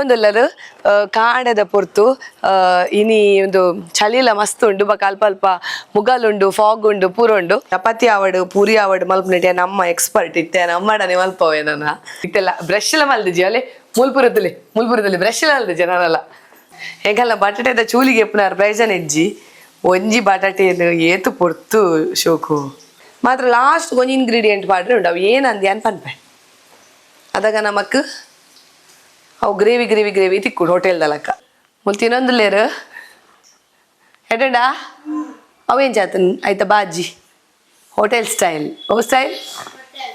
ತೂವೊಂದುಲ್ಲರು ಕಾಂಡದ ಪೊರ್ತು ಇನಿ ಒಂದು ಚಳಿಲ ಮಸ್ತ್ ಉಂಡು ಬೊಕ ಅಲ್ಪ ಅಲ್ಪ ಮುಗಲುಂಡು ಫಾಗ್ ಉಂಡು ಪೂರ ಉಂಡು ಚಪಾತಿ ಆವಡ್ ಪೂರಿ ಆವಡ್ ಮಲ್ಪುನಿಟ್ಟೆ ನಮ್ಮ ಎಕ್ಸ್ಪರ್ಟ್ ಇತ್ತೆ ನಮ್ಮಡನೆ ಮಲ್ಪವೆ ನನ್ನ ಇತ್ತೆಲ್ಲ ಬ್ರಷ್ ಎಲ್ಲ ಮಲ್ದಿಜಿ ಅಲೆ ಮುಲ್ಪುರದಲ್ಲಿ ಬ್ರಷ್ ಎಲ್ಲ ಮಲ್ದಿಜಿ ನಾನಲ್ಲ ಹೆಂಗಲ್ಲ ಬಟಾಟೆದ ಚೂಲಿಗೆ ಎಪ್ಪುನಾರು ಪ್ರಯೋಜನ ಇಜ್ಜಿ ಒಂಜಿ ಬಟಾಟೆಯನ್ನು ಏತು ಪೊರ್ತು ಶೋಕು ಮಾತ್ರ ಲಾಸ್ಟ್ ಒಂಜಿ ಇಂಗ್ರೀಡಿಯೆಂಟ್ ಪಾಡ್ರೆ ಉಂಡು ಅವು ಏನಂದಿ ಅನ್ ಪನ್ಪೆ ಅದಾಗ ನಮಕ್ ಅವು ಗ್ರೇವಿ ತಿಕ್ಕುಡು ಹೋಟೆಲ್ದಲಕ್ಕ ಮುಲ್ತ ಇನ್ನೊಂದು ಲೇರು ಎಡಂಡ ಅವೇನು ಜಾತನ್ ಆಯ್ತಾ ಬಾಜಿ ಹೋಟೆಲ್ ಸ್ಟೈಲ್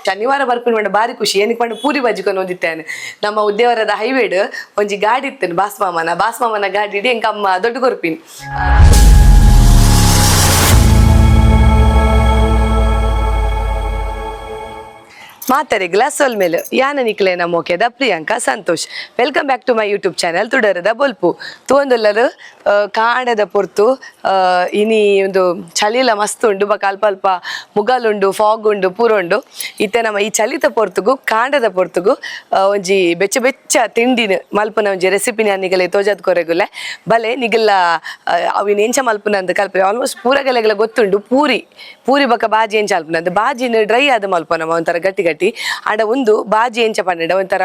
ಶನಿವಾರ ಬರ್ಕೊಂಡು ಮಾಡ ಭಾರಿ ಖುಷಿ ಏನಕ್ಕೆ ಮಾಡಿ ಪೂರಿ ಬಾಜಿಕೊಂಡು ಓದಿತ್ತೇನೆ ನಮ್ಮ ಉದ್ಯಾವರದ ಹೈವೇಡ್ ಒಂಜಿ ಗಾಡಿ ಇತ್ತೇನೆ ಬಾಸ್ಮಾಮನ ಗಾಡಿ ಇಡಿ ಎಂಕ ಅಮ್ಮ ದೊಡ್ಡ ಕೊರ್ಪಿನಿ ಮಾತರಿಗ್ಲ ಸೊಲ್ಮೇಲು ಯಾನ ನಿಕ್ಲೇನ ಮೋಕೆದ Priyanka Santosh welcome back to my YouTube channel ತುಡರದ ಬೊಲ್ಪು ತೂವೊಂದುಲ್ಲರು ಕಾಂಡದ ಪೊರ್ತು ಇನಿ ಒಂದು ಚಳಿಲ ಮಸ್ತ್ ಉಂಡು ಬೊಕ ಅಲ್ಪ ಅಲ್ಪ ಮುಗಲುಂಡು ಫಾಗ್ ಉಂಡು ಪೂರ ಉಂಡು ಇತ್ತೆ ನಮ್ಮ ಈ ಚಳಿತ ಪೊರ್ತುಗು ಕಾಂಡದ ಪೊರ್ತುಗು ಒಂಜಿ ಬೆಚ್ಚ ತಿಂಡಿನ ಮಲ್ಪುನ ಒಂಜಿ ರೆಸಿಪಿನ ನಿಗಲೆ ತೋಜದ್ ಕೊರೆಗುಲೆ ಬಲೆ ನಿಗಲ್ಲ ಅವಿನ ಎಂಚ ಮಲ್ಪುನ ಅಂತ ಕಲ್ಪನೆ ಆಲ್ಮೋಸ್ಟ್ ಪೂರಗಲೆಗಳ ಗೊತ್ತುಂಡು ಪೂರಿ ಬೊಕ ಬಾಜಿ ಎಂಚ ಮಲ್ಪುನ ಬಾಜಿನ ಡ್ರೈ ಆದ ಮಲ್ಪನ ಒಂಥರ ಗಟ್ಟಿ ಆಡ ಒಂದು ಬಾಜಿ ಎಂಚ ಪಂಡ ಒಂಥರ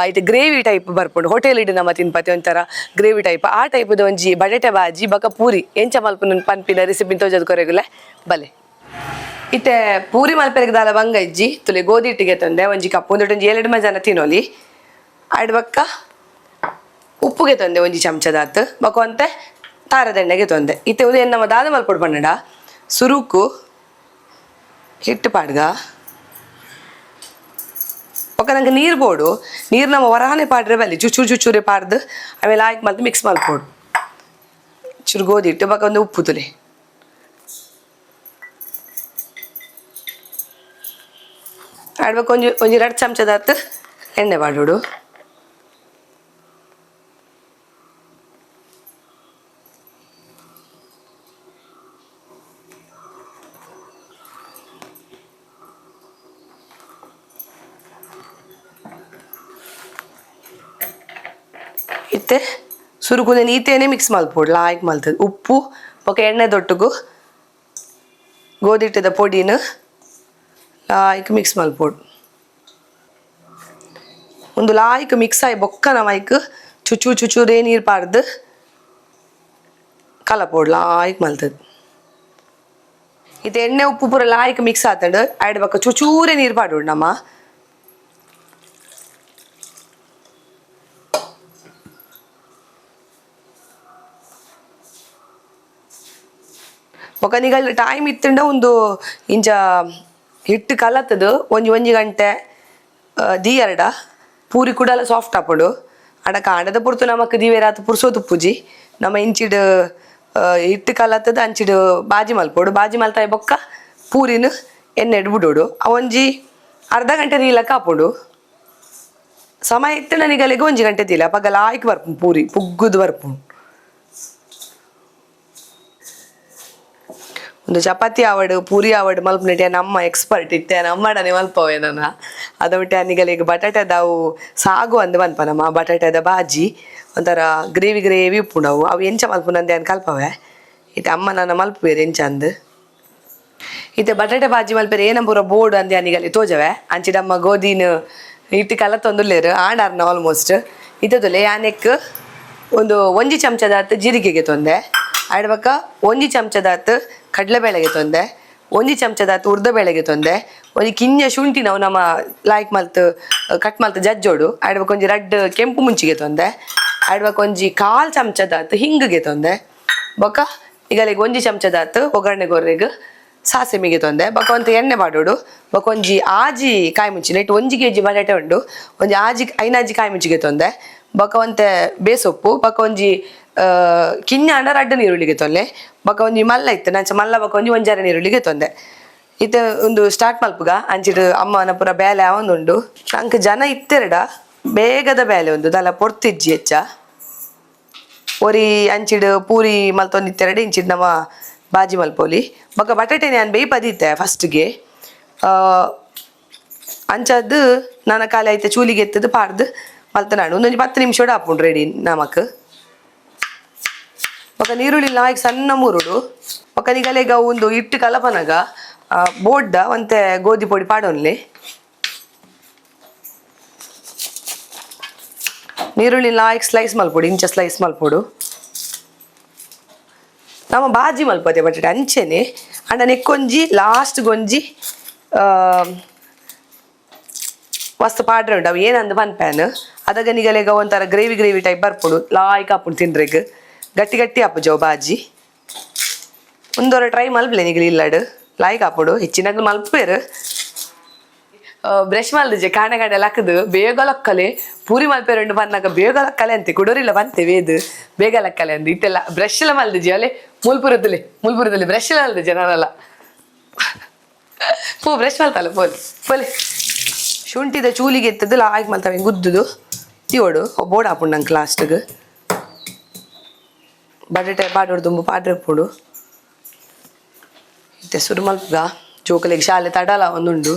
ಐತೆ ಗ್ರೇವಿ ಟೈಪ್ ಬರ್ಪುಂಡು ಹೋಟೆಲ್ ಇಡು ನಮ್ಮ ತಿನ್ಪತಿ ಒಂಥರ ಗ್ರೇವಿ ಟೈಪ್ ಆ ಟೈಪ್ದ ಒಂಜಿ ಬಟಾಟೆ ಬಾಜಿ ಬೊಕ ಪೂರಿ ಎಂಚ ಮಲ್ಪುನ ಪನ್ಪಿನ ರೆಸಿಪಿ ತೋಜದ್ ಕೊರೆಗುಲೆ ಬಲೆ ಇತ್ತೆ ಪೂರಿ ಮಲ್ಪೆರೆಗೆ ದಾಲ ಬಂಗ ಇಜ್ಜಿ ತುಲೆ ಗೋಧಿ ಹಿಟ್ಟಿಗೆ ತಂದೆ ಒಂಜಿ ಕಪ್ಪು ಒಂದೊಂಜಿ 2 ಜನ ತಿನ್ನೋಲಿ ಆಡ್ ಬೊಕ್ಕ ಉಪ್ಪುಗೆ ತಂದೆ ಒಂಜಿ ಚಮಚದಾತ್ ಬೊಕ ಅಂತೆ ತಾರದೆಣ್ಣೆಗೆ ತಂದೆ ಇತ್ತೆ ಉದಯ ನಮ್ಮ ದಾದ ಮಲ್ಪೊಡು ಪಂಡ ಸುರುಕು ಹಿಟ್ಟು ಪಾಡ್ಗ ಬೊಕ ನಂಗೆ ನೀರು ಬೋಡು ನೀರು ನಮ್ಮ ಹೊರಹನೆ ಪಾಡ್ರೆ ಬಲ್ಲಿ ಚುಚೂರೆ ಪಾಡ್ದು ಆಮೇಲೆ ಆಯ್ಕೆ ಮಲ್ತು ಮಿಕ್ಸ್ ಮಲ್ಪೋಡು ಚೂರು ಗೋಧಿ ಹಿಟ್ಟು ಬೊಕ ಒಂದು ಉಪ್ಪು ತುಲೆ ಆಡ್ಬೇಕು ಒಂಜಿ 2 ಚಮಚದಾತ್ ಎಣ್ಣೆ ಪಾಡೋಡು ಇತ್ತೆ ಸುರುಕುಂದೆ ಈತೇನೆ ಮಿಕ್ಸ್ ಮಲ್ಪೋಡು ಲಾಯ್ಕ್ ಮಲ್ತದೆ ಉಪ್ಪು ಬೊಕ ಎಣ್ಣೆ ದೊಟ್ಟುಗು ಗೋಧಿ ಹಿಟ್ಟದ ಪೊಡಿನ ಲಾಯ್ಕ್ ಮಿಕ್ಸ್ ಮಲ್ಪೋಡು ಒಂದು ಲಾಯ್ಕ್ ಮಿಕ್ಸ್ ಆಗಿ ಬೊಕ್ಕ ನಮೈಕ್ ಚುಚೂರೇ ನೀರು ಪಾಡ್ದು ಕಲಪೋಡು ಲಾಯ್ಕ್ ಮಲ್ತದೆ ಇದು ಎಣ್ಣೆ ಉಪ್ಪು ಪೂರ ಲಾಯ್ಕ್ ಮಿಕ್ಸ್ ಆತಂಡು ಆಡ್ ಬೊಕ್ಕ ಚೂರೇ ನೀರು ಪಾಡೋಡು ನಮ್ಮ ಬೊಕ ನಿಗಲ್ ಟೈಮ್ ಇತ್ತಂಡ ಒಂದು ಇಂಚ ಹಿಟ್ಟು ಕಲತ್ತದು ಒಂಜಿ ಗಂಟೆ ದೀಯರ್ಡ ಪೂರಿ ಕೂಡ ಸಾಫ್ಟ್ ಆಪಡು ಅಡ ಕಾಂಡದ ಪುರ್ತು ನಮಕ್ ದೀವೇರಾತ್ ಪುರ್ಸೋದು ಪೂಜಿ ನಮ್ಮ ಇಂಚಿಡ್ ಹಿಟ್ಟು ಕಲತ್ತದು ಅಂಚಿಡು ಬಾಜಿ ಮಲ್ಪೋಡು ಬಾಜಿ ಮಲ್ತಾಯಿ ಬೊಕ್ಕ ಪೂರಿನ ಎಣ್ಣೆ ಬಿಡೋಡು ಒಂಜಿ ಅರ್ಧ ಗಂಟೆ ನೀಲಕ್ಕ ಹಾಪೋಡು ಸಮಯ ಇತ್ತು ನನಗಲ್ಲಿಗೆ 1 ಗಂಟೆ ತೀಲ ಪಗಲ ಆಯ್ಕೆ ಬರ್ಪು ಪೂರಿ ಪುಗ್ಗುದು ಬರ್ಪು ಒಂದು ಚಪಾತಿ ಆವಡ್ ಪೂರಿ ಆವಡ್ ಮಲ್ಪನಿಟ್ಟೆ ನಮ್ಮ ಎಕ್ಸ್ಪರ್ಟ್ ಇತ್ತೆ ನಮ್ಮಡನೆ ಮಲ್ಪವೆ ನನ್ನ ಅದು ಬಿಟ್ಟೆ ನಿಗಲಿಗೆ ಬಟಾಟೆದಾವು ಸಾಗು ಅಂದು ಮಲ್ಪ ನಮ್ಮ ಬಟಾಟೆದ ಬಾಜಿ ಒಂಥರ ಗ್ರೇವಿ ಉಪ್ಪುಂಡವು ಅವು ಎಂಚ ಮಲ್ಪುನಂದೆ ಅನ್ ಕಲ್ಪವೆ ಇತ್ತೆ ಅಮ್ಮ ನನ್ನ ಮಲ್ಪುವೇರು ಎಂಚ ಅಂದು ಇತ್ತೆ ಬಟಾಟೆ ಬಾಜಿ ಮಲ್ಪೇರು ಏನಂಬೂರ ಬೋರ್ಡ್ ಅಂದೆ ನಿಗಲಿ ತೋಜವೆ ಅಂಚಿಡಮ್ಮ ಗೋಧಿನ ಹಿಟ್ಟು ಕಲತ್ತೊಂದುಲ್ಲೇರು ಆಡಾರ್ನ ಆಲ್ಮೋಸ್ಟ್ ಇತ್ತದೊಲೆ ಯಾನೆಕ್ ಒಂಜಿ ಚಮಚದಾತ್ ಜೀರಿಗೆಗೆ ತೊಂದೆ ಆಡ್ಬಕ್ಕ 1 ಚಮಚದಾತ್ ಕಡಲೆಬೇಳೆಗೆ ತೊಂದೆ 1 ಚಮಚದಾತ್ ಉರ್ದಬೇಳೆಗೆ ತೊಂದೆ ಒಂಜಿ ಕಿಂಜ ಶುಂಠಿ ನಾವು ನಮ್ಮ ಲಾಯ್ಕ್ ಮಲ್ತು ಕಟ್ ಮಲ್ತು ಜಜ್ಜೋಡು ಆಡ್ಬೇಕು ಒಂಜಿ ರಡ್ಡ್ ಕೆಂಪು ಮುಂಚಿಗೆ ತೊಂದೆ ಆಡ್ಬೇಕು ಒಂಜಿ 1/4 ಚಮಚದಾತ್ ಹಿಂಗಿಗೆ ತೊಂದೆ ಬೊಕ್ಕ ಈಗಲಿಗೆ 1 ಚಮಚದಾತ್ ಒಗ್ಗರಣೆ ಗೊರ್ರೆಗ್ ಸಾಸಿಮಿಗೆ ತೊಂದೆ ಬೊಕ ಒಂತ ಎಣ್ಣೆ ಪಾಡೋಡು ಬೊಕ ಒಂಜಿ ಆಜಿ ಕಾಯಿ ಮುಂಚಿನ ಇಟ್ಟು 1 kg ಬಟಾಟೆ ಉಂಡು ಒಂಜಿ ಐನಾಜಿ ಕಾಯಿ ಮುಂಚಿಗೆ ತೊಂದೆ ಬೊಕ ಒಂತೆ ಬೇಸೊಪ್ಪು ಬೊಕ ಒಂಜಿ ಕಿಂಜಾಂಡ ರಡ್ಡು ನೀರುಳ್ಳಿಗೆ ತೊಂದೆ ಬೊಕ ಒಂಜಿ ಮಲ್ಲ ಇತ್ತು ನಂಚ ಮಲ್ಲ ಬೊಕ ಒಂಜಿ 1/2 ನೀರುಳ್ಳಿಗೆ ತೊಂದೆ ಇತ್ತೆ ಒಂದು ಸ್ಟಾರ್ಟ್ ಮಲ್ಪುಗ ಅಂಚಿಡು ಅಮ್ಮನ ಪೂರ ಬೇಲೆ ಅವೊಂದುಂಡು ನಂಗೆ ಜನ ಇತ್ತೆರಡ ಬೇಗದ ಬೇಲೆ ಒಂದು ದಲ ಪೊರ್ತಿಜ್ಜಿ ಹೆಚ್ಚ ಒರಿ ಅಂಚಿಡು ಪೂರಿ ಮಲ್ತೊಂದಿತ್ತೆರಡು ಇಂಚಿಡು ನಮ್ಮ ಬಾಜಿ ಮಲ್ಪೋಲಿ ಬೊಕ ಬಟಾಟೆ ನಾನು ಬೇಯ್ಪದಿತ್ತೆ ಫಸ್ಟ್ಗೆ ಅಂಚದ್ದು ನನ್ನ ಕಾಲ ಐತೆ ಚೂಲಿಗೆ ಎತ್ತದು ಪಾಡ್ದು ಮಲ್ತನಾಡು ಒಂದೊಂದು 10 ನಿಮಿಷ ಹಾಪುಂಡು ರೆಡಿ ನಮಕ್ ఒక ನೀರುಳ್ಳಿ ನಾಯ್ಕ್ ಸಣ್ಣ ಮೂರುಡು ఒక ನಿಗಲೆಗ ಒಂದು ಇಟ್ಟು ಕಲಪನಗ ಬೋಡ್ಡ ಒಂತೆ ಗೋಧಿ ಪೊಡಿ ಪಾಡೊನ್ಲಿ ನೀರುಳ್ಳಿ ನಾಯ್ಕ್ ಸ್ಲೈಸ್ ಮಲ್ಪೊಡು ಇಂಚ ಸ್ಲೈಸ್ ಮಲ್ಪೊಡು ನಮ್ಮ ಬಾಜಿ ಮಲ್ಪದೆ ಬಟಾಟೆ ಅಂಚೆನೆ ಅಂಡ ನೆಕ್ಕೊಂಜಿ ಲಾಸ್ಟ್ ಗೊಂಜಿ ಮಸ್ತ್ ಪಾಡ್ರೆ ಉಂಡು ಅವು ಏನಂದು ಪನ್ಪ್ಯಾನ್ ಅದಾಗ ನಿಗಲೆಗ ಒಂಥರ ಗ್ರೇವಿ ಟೈಪ್ ಬರ್ಪೊಡು ಲಾಯ್ಕ್ ಹಾಪುಂಡು ತಿಂದ್ರೆಗ್ ಗಟ್ಟಿ ಗಟ್ಟಿ ಹಾಪುಜವು ಬಾಜಿ ಒಂದೊರೆ ಟ್ರೈ ಮಲ್ಪಲೆ ನಿಗಲಿ ಇಲ್ಲಡು ಲಾಯ್ಕ್ ಹಾಪುಡು ಹೆಚ್ಚಿನಾಗ ಮಲ್ಪೇರು ಬ್ರಷ್ ಮಲ್ದಿಜೆ ಕಾಣೆ ಲಕ್ಕದು ಬೇಗ ಲಕ್ಕಲೆ ಪೂರಿ ಮಲ್ಪೇರುಂಡು ಬಂದಾಗ ಬೇಗ ಲಕ್ಕಲೆ ಅಂತೆ ಕುಡೋರಿಲ್ಲ ಬಂತೆ ವೇದು ಬೇಗ ಲಕ್ಕಲೆ ಅಂದು ಇತ್ತೆಲ್ಲ ಬ್ರಷ್ ಎಲ್ಲ ಮಲ್ದಿಜೆ ಅಲ್ಲೇ ಮುಲ್ಪುರದಲ್ಲಿ ಬ್ರಷ್ ಎಲ್ಲ ಮಲ್ದಿಜೆ ನಾನೆಲ್ಲ ಬ್ರಷ್ ಮಲ್ತಲ್ಲ ಪೋಲೆ ಶುಂಠಿದ ಚೂಲಿಗೆ ಎತ್ತದ್ದು ಲಾಯ್ಕ್ ಮಲ್ತವೆ ಗುದ್ದುದು ತಿಯೋಡು ಬೋರ್ಡ್ ಹಾಪುಂಡು ನಂಗೆ ಲಾಸ್ಟ್ಗೆ ಬಟಾಟೆ ಪಾಡೋಡು ತುಂಬ ಪಾಡ್ರೆ ಪೋಡು ಇತ್ತೆ ಸುರು ಮಲ್ಪಗ ಜೋಕಲೆಗೆ ಶಾಲೆ ತಡಲ ಒಂದುಂಡು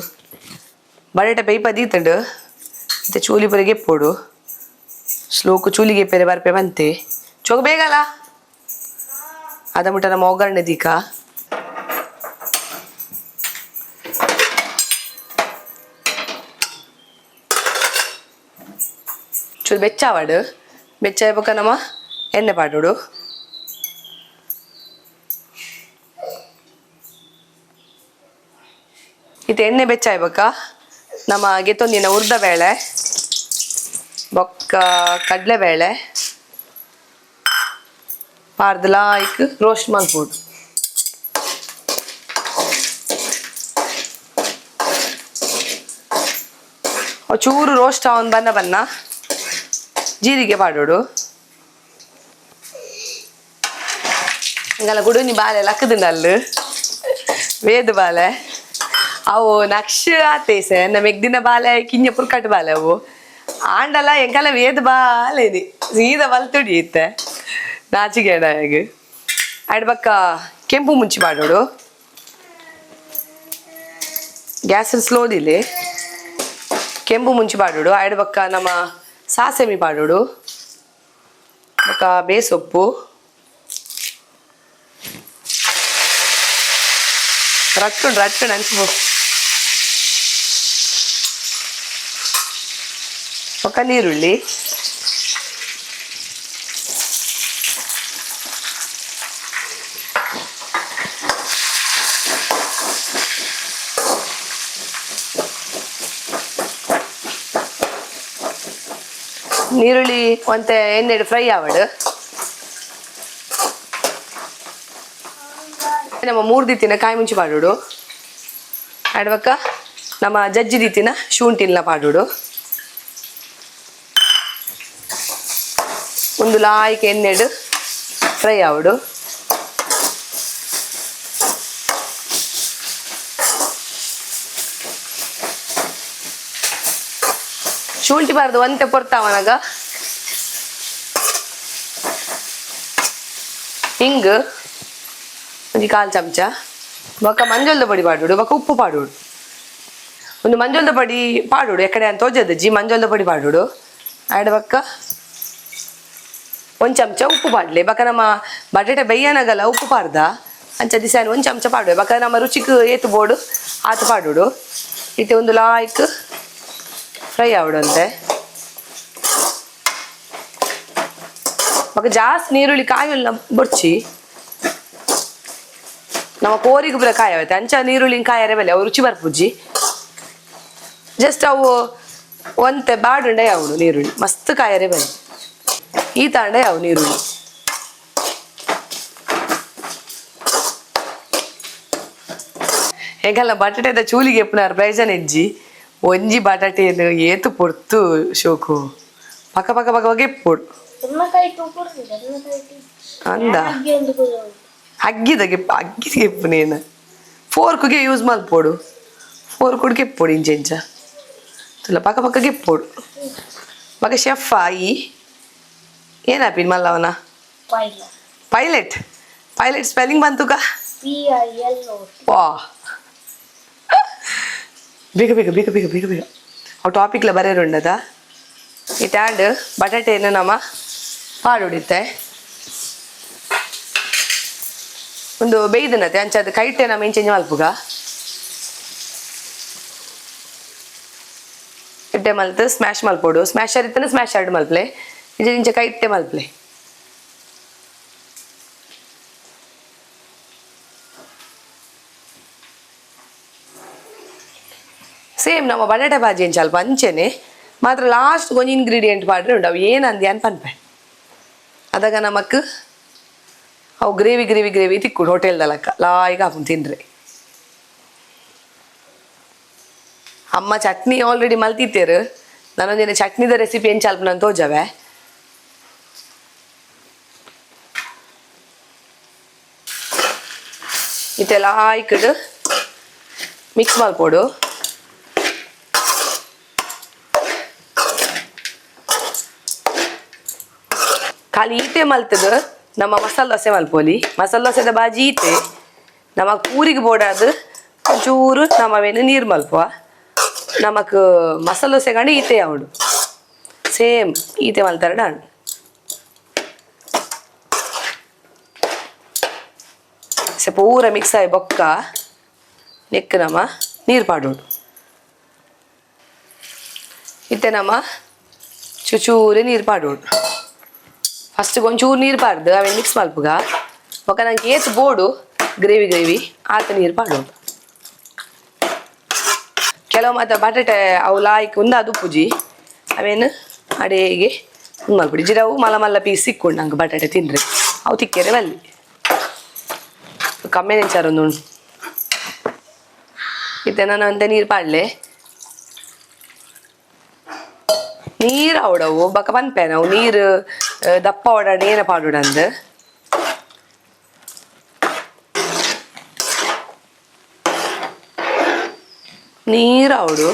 ಬಟಾಟೆ ಪೈಪ ದೀತಂಡು ಇತ್ತೆ ಚೂಲಿ ಪುರಿಗೆ ಎಪ್ಪೋಡು ಸ್ಲೋಕು ಚೂಲಿಗೆ ಎಪ್ಪರೆ ಬರ್ಪೆ ಬಂತೆ ಚೋಗ ಬೇಗಲ್ಲ ಅದ ಮುಟ್ಟ ನಮ್ಮ ಒಗ್ಗರಣೆ ದೀಕ ಚೂರು ಬೆಚ್ಚಾವಾಡು ಬೆಚ್ಚಾಯ್ಬೇಕ ನಮ್ಮ ಎಣ್ಣೆ ಪಾಡೋಡು ಇದು ಎಣ್ಣೆ ಬೆಚ್ಚಾಯ್ಬೇಕ ನಮ್ಮ ಗೆತ್ತೊಂದಿನ ಉರ್ದ ಬೇಳೆ ಬೊಕ್ಕ ಕಡಲೆಬೇಳೆ ಪಾರ್ದು ಲಾಯ್ಕ್ ರೋಸ್ಟ್ ಮಲ್ಪೋಡು ಚೂರು ರೋಸ್ಟ್ ಅವನ್ ಬನ್ನ ಜೀರಿಗೆ ಪಾಡೋಡು ಹಿಂಗೆಲ್ಲ ಗುಡುನಿ ಬಾಲೆ ಲಕ್ಕದಿಂಡಲ್ಲು ವೇದ ಬಾಲೆ ಅವು ನಕ್ಷ ಆತೇಸೆ ನಮ್ಮ ಎಗ್ದಿನ ಬಾಲೆ ಕಿಂಜ ಪುರ್ಕಟ್ ಬಾಲೆ ಅವು ಆಂಡಲ ಎಂಕಲ್ಲ ವೇದ ಬಾಲೇದಿ ಸೀದ ಬಲ್ತುಡಿ ಇತ್ತೆ ನಾಚಿಗೇಡ ಹೇಗೆ ಅಡ್ಬಕ್ಕ ಕೆಂಪು ಮುಂಚಿ ಪಾಡೋಡು ಗ್ಯಾಸ್ ಸ್ಲೋದಿಲಿ ಕೆಂಪು ಮುಂಚಿ ಪಾಡೋಡು ಅಡ್ಬಕ್ಕ ನಮ್ಮ ಸಾಸೆಮಿ ಪಾಡೋಡು ಬೊಕ್ಕ ಬೇಸೊಪ್ಪು ರಟ್ಟುಂಡು ಹಂಚ್ಬೋ ಬೊಕ್ಕ ನೀರುಳ್ಳಿ ನೀರುಳ್ಳಿ ಒಂತೆ ಎಣ್ಣೆಡು ಫ್ರೈ ಆವಡು ನಮ್ಮ 3 ದಿತ್ತಿನ ಕಾಯಿ ಮುಂಚಿ ಪಾಡೋಡು ಆಡ್ಬಕ್ಕ ನಮ್ಮ ಜಜ್ಜಿ ದಿತ್ತಿನ ಶುಂಠಿನ ಪಾಡೋಡು ಒಂದು ಲಾಯ್ಕ್ ಎಣ್ಣೆಡು ಫ್ರೈ ಆವಡು ಶುಂಠಿ ಬಾರ್ದು ಒಂತೆ ಪೊರ್ತಾವನಾಗ ಹಿಂಗ್ ಒಂದು 1/4 ಚಮಚ ಬೊಕ್ಕ ಮಂಜೊಲ್ದ ಪೊಡಿ ಪಾಡೋಡು ಬೊಕ್ಕ ಉಪ್ಪು ಪಾಡೋಡು ಒಂದು ಮಂಜೊಲ್ದ ಪೊಡಿ ಪಾಡೋಡು ಎಕಡೆ ಅಂತ ತೋಜದಜ್ಜಿ ಮಂಜೊಲ್ದ ಪೊಡಿ ಪಾಡೋಡು ಆಡ ಬೊಕ್ಕ 1 ಚಮಚ ಉಪ್ಪು ಪಾಡ್ಲೆ ಬೊಕ್ಕ ನಮ್ಮ ಬಟಾಟೆ ಬೇಯನಾಗಲ್ಲ ಉಪ್ಪು ಪಾಡ್ದ ಅಂಚ ದಿಸಾನ 1 ಚಮಚ ಪಾಡೋಡು ಬೊಕ್ಕ ನಮ್ಮ ರುಚಿಗೆ ಏತು ಬೋಡು ಆತು ಪಾಡೋಡು ಇತ್ತೆ ಒಂದು ಲಾಯ್ಕ್ ಫ್ರೈ ಆವಡಂತೆ ಬೊಕ್ಕ ಜಾಸ್ತಿ ನೀರುಳ್ಳಿ ಕಾಯಲ್ಲ ಬೊಡ್ಚಿ ನಮ್ಮ ಕೋರಿಗೆ ಬರ ಕಾಯ ಆಯ್ತು ಅಂಚ ನೀರುಳ್ಳಿ ಕಾಯರೆ ಬೆಲೆ ಅವು ರುಚಿ ಬರ್ಪುಜ್ಜಿ ಜಸ್ಟ್ ಅವು ಒಂತೆ ಬಾಡುಂಡೆ ಅವಡು ನೀರುಳ್ಳಿ ಮಸ್ತ್ ಕಾಯರೆ ಬೆಲೆ ಈ ತಾಂಡೆ ಅವು ನೀರುಳ್ಳಿ ಹೆಂಗಲ್ಲ ಬಟಾಟೆದ ಚೂಲಿಗೆ ಎಪ್ಪನಾರು ಪ್ರಯೋಜನ ಇಜ್ಜಿ ಒಂಜಿ ಬಟಾಟೆಯನ್ನು ಏತು ಪೊರ್ತು ಶೋಕು ಪಕ್ಕ ಪಕ್ಕ ಪಕ್ಕ ಪಕ್ಕ ಎಪ್ಪೋಡು ಅಂದ ಅಗ್ಗಿದ ಎಪ್ಪು ನೀನು ಫೋರ್ಕ್ಗೆ ಯೂಸ್ ಮಲ್ಪೋಡು ಫೋರ್ಕ್ ಎಪ್ಪೋಡು ಇಂಚ ತುಲ್ಲ ಪಕ್ಕ ಪಕ್ಕ ಎಪ್ಪೋಡು ಮಗ ಶೆಫ್ ಆಯಿ ಏನಾಪಿನ್ ಮಲ್ಲವನ ಪೈಲಟ್ ಸ್ಪೆಲ್ಲಿಂಗ್ ಬಂತುಗ ವಾ ಬೇಗ ಬೇಗ ಬೇಗ ಬೇಗ ಬೇಗ ಬೇಗ ಅವು ಟಾಪಿಕ್ಲ ಬರೆಯರುಂಡದ ಇಟ್ಟಾಂಡ್ ಬಟಾಟೆಯನ್ನು ನಮ್ಮ ಪಾಡುಡಿತ್ತೆ ಒಂದು ಬೇಯ್ದನತೆ ಅಂಚದ ಕೈಟೆ ನಮ್ಮ ಇಂಚೆಂಜ್ ಮಲ್ಪುಗ ಇಟ್ಟೆ ಮಲ್ತು ಸ್ಮ್ಯಾಶ್ ಮಲ್ಪೋಡು ಸ್ಮ್ಯಾಶರ್ ಇತ್ತನ ಸ್ಮ್ಯಾಶ್ ಆಡ್ ಮಲ್ಪ್ಲೆ ಇಂಚೆ ಕೈಟೆ ಮಲ್ಪ್ಲೆ ಸೇಮ್ ನಮ್ಮ ಬಟಾಟೆ ಬಾಜಿ ಏನು ಸ್ವಲ್ಪ ಅಂಚೆನೆ ಮಾತ್ರ ಲಾಸ್ಟ್ ಕೊಂಚ ಇಂಗ್ರೀಡಿಯೆಂಟ್ ಪಾಡ್ರೆ ಉಂಡು ಅವು ಏನಂದು ಏನು ಪನ್ಪೆ ಅದಾಗ ನಮಕ್ ಅವು ಗ್ರೇವಿ ತಿಕ್ಕುಡು ಹೋಟೆಲ್ದಲಕ್ಕ ಲಾಯಿಗೆ ಹಾಕೊಂಡು ತಿನ್ರಿ ಅಮ್ಮ ಚಟ್ನಿ ಆಲ್ರೆಡಿ ಮಲ್ತಿತ್ತೇರು ನಾನೊಂದಿನ ಚಟ್ನಿದ ರೆಸಿಪಿ ಏನು ಸ್ವಲ್ಪ ನಾನು ತೋಜವೆ ಇತ್ತೆಲ್ಲ ಹಾಯ್ಕಡು ಮಿಕ್ಸ್ ಮಲ್ಪೋಡು ಖಾಲಿ ಈಟೆ ಮಲ್ತದ ನಮ್ಮ ಮಸಾಲೆ ದೋಸೆ ಮಲ್ಪೋಲಿ ಮಸಾಲೆ ದೋಸೆದ ಬಾಜಿ ಈಟೆ ನಮಕ್ ಪೂರಿಗೆ ಬೋಡಾದು ಒಂಚೂರು ನಮ್ಮವೇನು ನೀರು ಮಲ್ಪುವ ನಮಕ್ ಮಸಾಲೆ ದೋಸೆ ಕಂಡು ಈಟೆ ಅವಡು ಸೇಮ್ ಈಟೆ ಮಲ್ತಾರ ಡಾಂಡು ಪೂರ ಮಿಕ್ಸ್ ಆಗಿ ಬೊಕ್ಕ ನೆಕ್ ನಮ್ಮ ನೀರು ಪಾಡೋಡು ಇತ್ತೆ ನಮ್ಮ ಚೂಚೂರೆ ನೀರು ಪಾಡೋಡು ಫಸ್ಟ್ ಒಂಚೂರು ನೀರು ಪಾಡ್ದು ಅವೇನು ಮಿಕ್ಸ್ ಮಲ್ಪುಗ ಬೊಕ್ಕ ನಂಗೆ ಏತು ಬೋಡು ಗ್ರೇವಿ ಆತ ನೀರು ಪಾಡೋದು ಕೆಲವು ಮಾತ್ರ ಬಟಾಟೆ ಅವು ಲಾಯ್ಕ್ ಒಂದು ಅದು ಪೂಜಿ ಅವೇನು ಅಡೇಗೆ ಮಲ್ಪುಡಿ ಜಿರವು ಮಲ್ಲ ಪೀಸ್ ಸಿಕ್ಕೊಂಡು ನಂಗೆ ಬಟಾಟೆ ತಿನ್ರಿ ಅವು ತಿಕ್ಕೇರೆ ಬಲ್ಲಿ ಕಮ್ಮಿ ನೆಂಚಾರೊಂದು ಉಂಟು ಇತ್ತೆ ನಾನು ಅಂತ ನೀರು ಪಾಡ್ಲೆ ನೀರು ಅವಡವು ಬಕ್ಕ ಪನ್ಪೆ ನಾವು ನೀರು ದಪ್ಪ ಓಡಾಡಿ ಏನ ಪಾಡೋಡಂದು ನೀರು ಅವಡು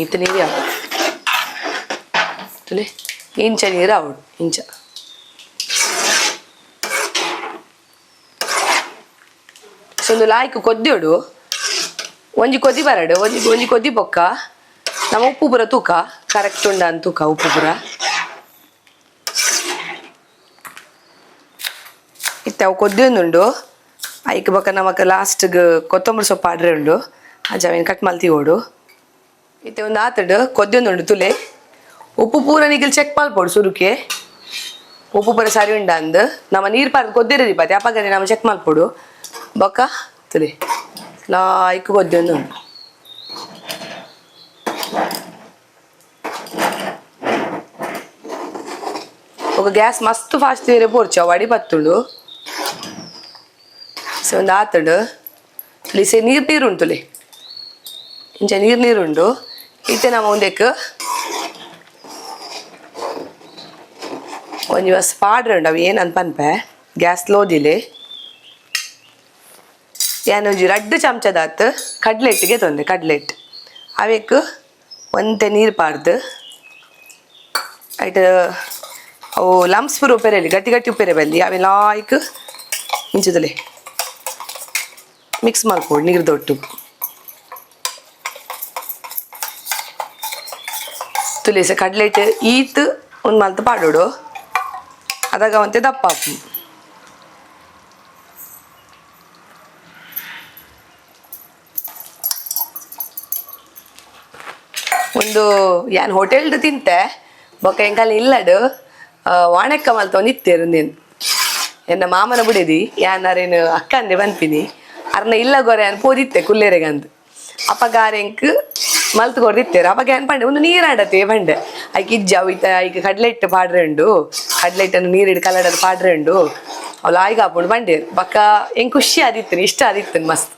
ಈತ ನೀರು ಯಾವ ತುಲೆ ಇಂಚ ನೀರು ಅವಡು ಇಂಚ ಒಂದು ಲಾಯ್ಕು ಕೊದ್ದೋಡು ಒಂಜಿ ಕೊದ್ದಿ ಬರಡು ಒಂಜಿ ಕೊದ್ದಿ ಬೊಕ್ಕ ನಮ್ಮ ಉಪ್ಪು ಪುರ ತೂಕ ಕರೆಕ್ಟ್ ಉಂಡ ಅಂತ ತೂಕ ಉಪ್ಪು ಪುರ ಇತ್ತೆ ಅವು ಕೊದ್ದೊಂದುಂಡು ಐಕ್ ಬೊಕ್ಕ ನಮಕ್ ಲಾಸ್ಟ್ಗೆ ಕೊತ್ತಂಬರಿ ಸೊಪ್ಪು ಆಡ್ರೆ ಉಂಡು ಅಜಾವೇನು ಕಟ್ ಮಲ್ತಿ ಓಡು ಇತ್ತೆ ಒಂದು ಆತಡು ಕೊದ್ದೊಂದುಂಡು ತುಲೆ ಉಪ್ಪು ಪೂರ ನಿಗಿಲ್ ಚೆಕ್ ಮಲ್ಪೋಡು ಸುರುಕೆ ಉಪ್ಪು ಪೂರ ಸರಿ ಉಂಡ ಅಂದು ನಮ್ಮ ನೀರು ಪಾರ್ದು ಕೊದ್ದಿರದಿ ಪಾತಿ ಅಪ್ಪಗನೆ ನಮ್ಮ ಚೆಕ್ ಮಲ್ಪೋಡು ಬೊಕ್ಕ ತುಲೆ ಲಾಯ್ಕ್ ಕೊದ್ದೊಂದು ಉಂಡು ఒక ಗ್ಯಾಸ್ ಮಸ್ತ್ ಫಾಸ್ಟ್ ತೀರೆ ಪೋರ್ಚ ವಡಿ ಪತ್ತುಂಡು ಸೊ ಒಂದು ಆತಡು ಲಿಸೆ ನೀರು ಉಂಟುಲೆ ಇಂಚ ನೀರು ಉಂಡು ಇತ್ತೆ ನಮ್ಮ ಒಂದಕ್ಕೆ ಒಂಜಿ ಬಸ್ ಪಾಡ್ರೆ ಉಂಡು ಅವು ಏನು ಅನ್ಪನ್ಪೆ ಗ್ಯಾಸ್ ಲೋದಿಲೆ ಏನೊಂಜಿ 2 ಚಮಚದಾತ್ ಕಡ್ಲೆಟ್ಗೆ ತೊಂದೆ ಕಡ್ಲೆಟ್ ಅವೇಕ್ ಒಂತೆ ನೀರು ಪಾಡ್ದು ಐಟ್ ಅವು ಲಂಪ್ಸ್ ಪೂರ ಉಪ್ಪೆರೆಲಿ ಗಟ್ಟಿ ಉಪ್ಪೆರೆ ಬಲ್ಲಿ ಅವೆ ಲಾಯ್ಕ್ ಇಂಚದಲೆ ಮಿಕ್ಸ್ ಮಾಡ್ಕೊಡು ನೀರು ದೊಟ್ಟು ತುಲೇಸ ಕಡ್ಲೆಟ್ ಈತ್ ಒಂದು ಮಲ್ತು ಪಾಡೋಡು ಅದಾಗ ಒಂತೆ ದಪ್ಪ ಹಾಕು ಒಂದು ಏನು ಹೋಟೆಲ್ದು ತಿಂತೆ ಬೊಕ್ಕ ಎಂಕಲ್ ಇಲ್ಲಡು ವಾಣೆಕ್ಕ ಮಲ್ತೊಂದು ಇತ್ತೇರು ನೀನು ಎನ್ನ ಮಾಮನ ಬಿಡಿದಿ ಯಾನಾರೇನು ಅಕ್ಕಂದೆ ಬಂದ್ಪಿನಿ ಅರ್ನ ಇಲ್ಲ ಗೊರೆ ಅನ್ ಪೋದಿತ್ತೆ ಕುಲ್ಲೇರೆಗಂದು ಅಪ್ಪ ಗಾರೆಂಕ್ ಮಲ್ತು ಕೊಡ್ದಿತ್ತೇರು ಅಪ್ಪಗೆ ಏನು ಪಂಡೆ ಒಂದು ನೀರು ಆಡತ್ತೆ ಬಂಡೆ ಐಕ್ ಇಜ್ಜಾವು ಈತ ಈಗ ಕಡ್ಲೆಟ್ ಪಾಡ್ರೆ ಉಂಡು ಕಡ್ಲೆಟ್ಟನ್ನು ನೀರಿಡು ಕಲಡದು ಪಾಡ್ರೆ ಉಂಡು ಅವ್ಲು ಆಯ್ಗೆ ಹಾಕೊಂಡು ಬಂಡೇರು ಬಕ್ಕ ಹೆಂಗೆ ಖುಷಿ ಆದಿತ್ತು ಇಷ್ಟ ಆದಿತ್ತು ಮಸ್ತ್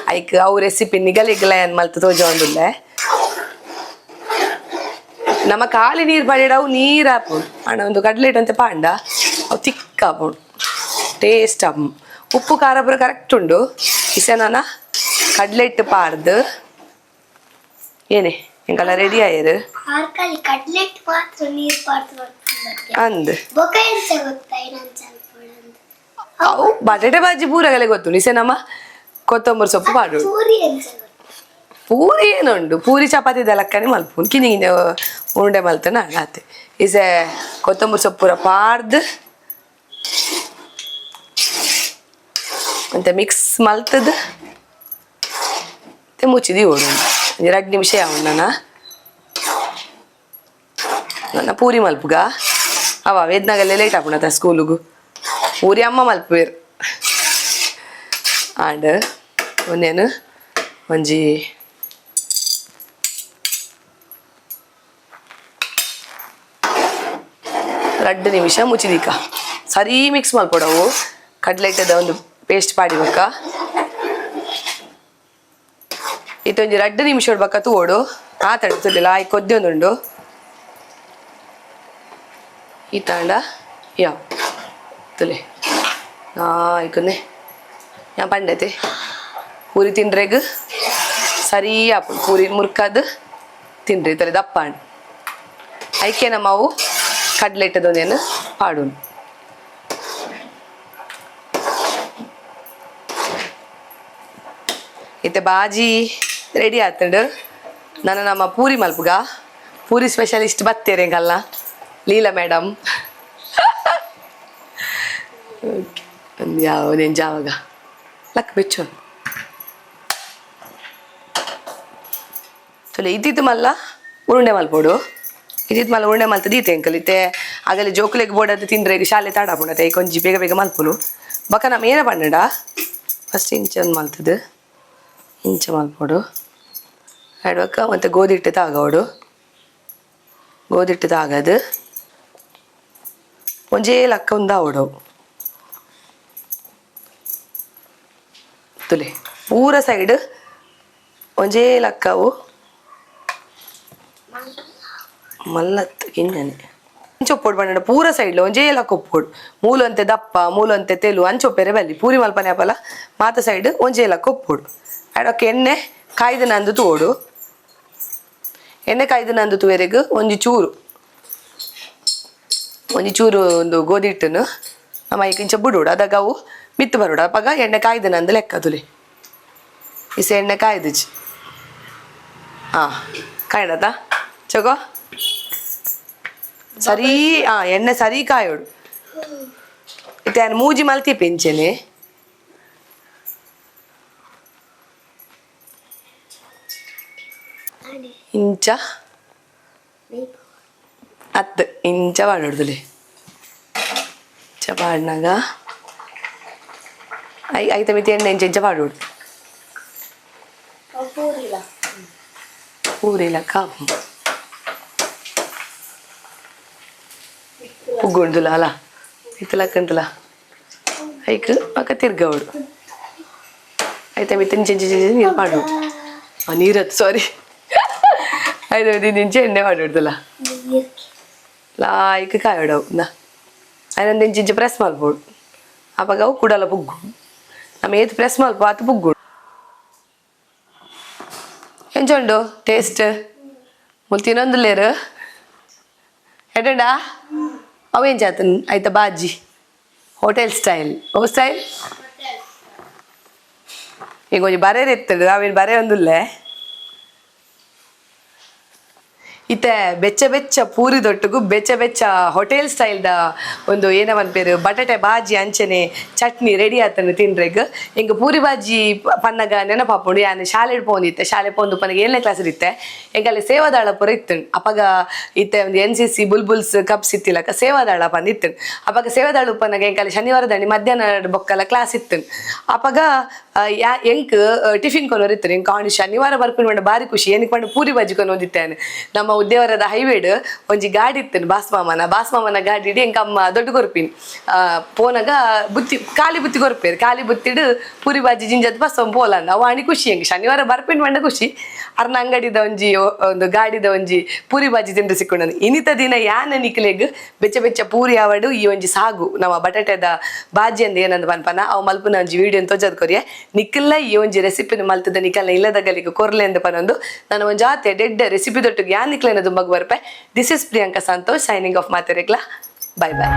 ಐಕ್ ಅವು ರೆಸಿಪಿ ನಿಗಲಿಗಲ ಏನು ಮಲ್ತು ತೋಜೊಂದುಲ್ಲೆ ನಮ್ಮ ಖಾಲಿ ನೀರು ಪಡೆಯವು ನೀರು ಹಾಕೊಂಡು ಅಣ್ಣ ಒಂದು ಕಡ್ಲೆಟ್ ಅಂತ ಪಾಂಡ ಅವು ತಿಕ್ಕ ಹಾಕೊಂಡು ಟೇಸ್ಟ್ ಹಾಕು ಉಪ್ಪು ಖಾರ ಪೂರ ಕರೆಕ್ಟ್ ಉಂಡು ಇಸೆನಾನ ಕಡ್ಲೆಟ್ ಪಾಡ್ದು ಏನೇ ಎಂಕಲ್ಲ ರೆಡಿ ಆಯ್ರು ಅಂದ್ ಅವು ಬಟಾಟೆ ಬಾಜಿ ಪೂರಗಲೆ ಗೊತ್ತು ಇಸೆ ನಮ್ಮ ಕೊತ್ತಂಬರಿ ಸೊಪ್ಪು ಪಾಡು ಪೂರಿ ಏನುಂಡು ಪೂರಿ ಚಪಾತಿ ಲೆಕ್ಕನೆ ಮಲ್ಪುನು ಕಿಂಜ ಕಿಂಜ ಉಂಡೆ ಮಲ್ತನ ಆತೆ ಇಸೆ ಕೊತ್ತಂಬರಿ ಸೊಪ್ಪುರ ಪಾಡ್ದು ಮತ್ತೆ ಮಿಕ್ಸ್ ಮಲ್ತದ ಮುಚ್ಚಿದಿ ಓಡು 2 ನಿಮಿಷ ಅವನ್ನ ನನ್ನ ಪೂರಿ ಮಲ್ಪುಗ ಅವ ವೇದ್ನಾಗಲ್ಲೇ ಲೇಟ್ ಆಪುಣತ ಸ್ಕೂಲಿಗೂ ಪೂರಿ ಅಮ್ಮ ಮಲ್ಪುವೇರು ಆಂಡ್ ಒಂದೇನು ಒಂಜಿ ರಡ್ಡು ನಿಮಿಷ ಮುಚ್ಚಿದಿಕ್ಕ ಸರಿ ಮಿಕ್ಸ್ ಮಲ್ಪೊಡವು ಕಡ್ಲೆ ಹಿಟ್ಟದ ಒಂದು ಪೇಸ್ಟ್ ಪಾಡಿಬೇಕ ಇತ್ತೊಂಜಿ 2 ನಿಮಿಷ ಇಡ್ಬೇಕ ತೂಡು ಆತಡ್ತಿರ್ಲಿಲ್ಲ ಆಯ್ ಕೊದ್ದೆ ಒಂದುಂಡು ಈ ತಾಂಡ ಯಾ ತುಲೆ ಆಯ್ಕೊನ್ನೆ ಯಾ ಪಂಡತೆ ಪೂರಿ ತಿನ್ರೆಗ್ ಸರಿ ಆಪು ಪೂರಿ ಮುರ್ಕದ್ ತಿನ್ರಿ ತಲೆ ದಪ್ಪ ಹಣ್ಣು ಐಕೆ ನಮ್ಮವು ಕಡ್ಲೆ ಹಿಟ್ಟದೊಂದೇನು ಪಾಡು ಇತ್ತೆ ಬಾಜಿ ರೆಡಿ ಆತಂಡು ನಾನು ನಮ್ಮ ಪೂರಿ ಮಲ್ಪುಗ ಪೂರಿ ಸ್ಪೆಷಲಿಸ್ಟ್ ಬತ್ತೇರೆಂಗಲ್ಲ ಲೀಲಾ ಮೇಡಮ್ ಯಾವುದೇನು ಜಾವಾಗ ಲಕ್ ಬೆಚ್ಚು ಚಲೋ ಇದ್ದಿದ್ದು ಮಲ್ಲ ಉರುಂಡೆ ಮಲ್ಪೋಡು ಇದ್ದಿದ್ದು ಮಲ್ಲ ಉರುಂಡೆ ಮಲ್ತದ್ದು ಈತೆ ಅಂಕಲ್ ಇತ್ತೆ ಆಗಲೇ ಜೋಕುಲೆಗೆ ಬೋಡದು ತಿಂದ್ರೆ ಈಗ ಶಾಲೆ ತಾಡಾಪುಣತೆ ಈಗ ಕೊಂಚಿ ಬೇಗ ಬೇಗ ಮಲ್ಪುನು ಬಕ ನಮ್ಮ ಏನ ಪಂಡ ಫಸ್ಟ್ ಇಂಚ ಒಂದು ಮಲ್ತದ್ದು ಇಂಚ ಮಲ್ಪೋಡು ಆಡ್ಬೇಕ ಮತ್ತು ಗೋಧಿ ಹಿಟ್ಟು ತಾಗೋಡು ಗೋಧಿ ಹಿಟ್ಟು ತಾಗದು ಒಂಜೇ ಲಕ್ಕ ಒಂದು ಆವಡವು ತುಲೆ ಪೂರ ಸೈಡ್ ಒಂಜೇ ಲಕ್ಕವು ಮಲ್ಲತ್ ಗಿಂಜನೆ ಅಂಚೊಪ್ಪೋಡು ಬಂಡ ಪೂರ ಸೈಡ್ಲ ಒಂಜೇ ಲಕ್ಕ ಒಪ್ಪೋಡು ಮೂಲು ಅಂತೆ ದಪ್ಪ ಮೂಲು ಅಂತೆ ತೆಲು ಅಂಚೊಪ್ಪೆರೆ ಬಲ್ಲಿ ಪೂರಿ ಮಲ್ಪನೆ ಆಪಲ ಮಾತ ಸೈಡ್ ಒಂಜೇ ಲಕ್ಕ ಒಪ್ಪೋಡು ಆಡೋಕೆ ಎಣ್ಣೆ ಕಾಯ್ದು ನಂದು ತೋಡು ಎಣ್ಣೆ ಕಾಯ್ದು ನಂದು ತುವೆರೆಗೆ ಒಂಜಿ ಚೂರು ಒಂದು ಗೋಧಿ ಹಿಟ್ಟನ್ನು ನಮ್ಮ ಈಗ ಇಂಚ ಬಿಡೋಡು ಅದಾಗ ಅವು ಮಿತ್ತು ಬರೋಡು ಅಪ್ಪಾಗ ಎಣ್ಣೆ ಕಾಯ್ದು ನಂದು ಲೆಕ್ಕ ತುಲಿ ಇಸ ಎಣ್ಣೆ ಕಾಯ್ದುಚಿ ಕಾಯ್ಡತಾ ಚಗೋ ಸರಿ ಎಣ್ಣೆ ಸರಿ ಕಾಯೋಡು ಇತ್ತೆ ನಾನು ಮೂಜಿ ಮಲ್ತಿ ಪೆಂಚನೆ ಇಂಚ 10 ಇಂಚ ಪಾಡೋಡ್ದುಲೆ ಇಂಚ ಪಾಡ್ನಾಗ ಐತ ಮಿತಿ ಎಣ್ಣೆ ಇಂಚ ಪಾಡೋಡು ಪೂರಿಲ ಕಾಪು ಉಗ್ಗುಂಡುಲ ಅಲ್ಲ ಇತ್ತಲಕ್ಕಂತಲ ಐಕ್ ಪಕ್ಕ ತಿರ್ಗವಡು ಐತ ಮಿತಿ ಇಂಚ ನೀರು ಪಾಡೋಡು ನೀರತ್ತು ಸಾರಿ ಐದು ಇಂಚ ಎಣ್ಣೆ ಪಾಡೋಡ್ದಲ್ಲ ಲಾಯ್ಕ್ ಕಾಯೋಡವು ಅದೊಂದು ಇಂಚು ಪ್ರೆಸ್ ಮಲ್ಪೋಡು ಅವಾಗ ಅವು ಕೂಡಲ್ಲ ಪುಗ್ಗು ನಮ್ಮ ಏತು ಪ್ರೆಸ್ ಮಲ್ಪ ಅದು ಪುಗ್ಗು ಎಂಚುಂಡು ಟೇಸ್ಟ್ ಮುಲ್ತಿನೊಂದು ಲೇರು ಎಡಂಡ ಅವೇನು ಚಾತನ್ ಆಯ್ತಾ ಬಾಜಿ ಹೋಟೆಲ್ ಸ್ಟೈಲ್ ಓ ಸ್ಟೈಲ್ ಈಗ ಕೊಂಚ ಬರೇರು ಎತ್ತಡು ಅವೇನು ಬರೇ ಒಂದುಲ್ಲೆ ಇತ್ತೆ ಬೆಚ್ಚ ಬೆಚ್ಚ ಪೂರಿ ದೊಟ್ಟುಗು ಬೆಚ್ಚ ಬೆಚ್ಚ ಹೋಟೆಲ್ ಸ್ಟೈಲ್ದ ಒಂದು ಏನವನ್ ಪೇರು ಬಟಾಟೆ ಬಾಜಿ ಅಂಚನೆ ಚಟ್ನಿ ರೆಡಿ ಆತನು ತಿನ್ರೆಗ್ ಹಿಂಗೆ ಪೂರಿ ಬಾಜಿ ಪನ್ನಗ ನೆನಪಾಪುಂಡು ಯಾನು ಶಾಲೆ ಪೋಂದಿತ್ತೆ ಶಾಲೆ ಪೋಂದು ಪನಗ 7ನೇ ಕ್ಲಾಸ್ ಇತ್ತೆ ಎಂಕಲ್ಲಿ ಸೇವಾದಾಳ ಪುರ ಇತ್ತು ಅಪ್ಪಗ ಇತ್ತೆ ಒಂದು NCC ಬುಲ್ಬುಲ್ಸ್ ಕಪ್ಸ್ ಇತ್ತಿಲಕ ಸೇವಾದಾಳ ಪಂದ್ ಇತ್ತು ಅಪ್ಪಗ ಸೇವಾದಾಳ ಉಪ್ಪನಾಗ ಎಂಕಲ್ಲಿ ಶನಿವಾರ ದಂಡಿ ಮಧ್ಯಾಹ್ನ ಬೊಕ್ಕಲ ಕ್ಲಾಸ್ ಇತ್ತು ಅಪ್ಪಗ ಎಂಕ್ ಟಿಫಿನ್ ಕೊನೋರು ಇತ್ತು ಎಂಕ್ ಅವನು ಶನಿವಾರ ಬರ್ಕೊಂಡು ಬಂಡ ಬಾರಿ ಖುಷಿ ಏನಕ್ಕೆ ಬಂದು ಪೂರಿ ಬಾಜಿ ಕೊನೋದಿತ್ತೇನೆ ನಮ್ಮ ಉದ್ಯಾವರದ ಹೈವೇಡ್ ಒಂಜಿ ಗಾಡಿ ಇತ್ತೇನೆ ಬಾಸ್ಮಾಮನ ಗಾಡಿ ಇಡಿ ಎಂಕ ಅಮ್ಮ ದೊಡ್ಡ ಕೊರ್ಪಿನ್ ಪೋನಾಗ ಬುತ್ತಿ ಖಾಲಿ ಬುತ್ತಿ ಕೊರ್ಪೇರು ಖಾಲಿ ಬುತ್ತಿಡು ಪೂರಿ ಬಾಜಿ ಜಿಂಜದ್ ಬಸ್ ಪೋಲಂದ ಅವ ಅಣಿ ಖುಷಿ ಹೆಂಗೆ ಶನಿವಾರ ಬರ್ಪಿನ್ ಬಂಡ ಖುಷಿ ಅರ್ನ ಅಂಗಡಿದ ಒಂಜಿ ಒಂದು ಗಾಡಿದ ಒಂಜಿ ಪೂರಿ ಬಾಜಿ ತಿಂದು ಸಿಕ್ಕೊಂಡು ಇನ್ನಿತ ದಿನ ಯಾನ ನಿಕ್ಲೆಗ್ ಬೆಚ್ಚ ಬೆಚ್ಚ ಪೂರಿ ಆವಡು ಈ ಒಂಜಿ ಸಾಗು ನಮ್ಮ ಬಟಾಟೆದ ಬಾಜಿ ಅಂದ ಏನಂದ ಪನ್ಪನ ಅವು ಮಲ್ಪನ ಒಂಜಿ ವಿಡಿಯೋ ತೋಜದ್ ಕೊರಿಯೆ ನಿಕ್ಲ ಈ ಒಂಜಿ ರೆಸಿಪಿನ ಮಲ್ತದ ನಿಕಲ್ನ ಇಲ್ಲದಗಲಿಗೆ ಕೊರ್ಲೆ ಅಂತ ಪನೊಂದು ನಾನು ಒಂದು ಜಾತಿ ಡೆಡ್ ರೆಸಿಪಿ ದೊಟ್ಟಿಗೆ ಯಾನ್ ನಿಕ್ಲೇನ ದುಂಬಗ್ ಬರ್ಪೆ this is Priyanka Santosh signing off ಮಾತೆರೆಗ್ಲಾ ಬೈ ಬೈ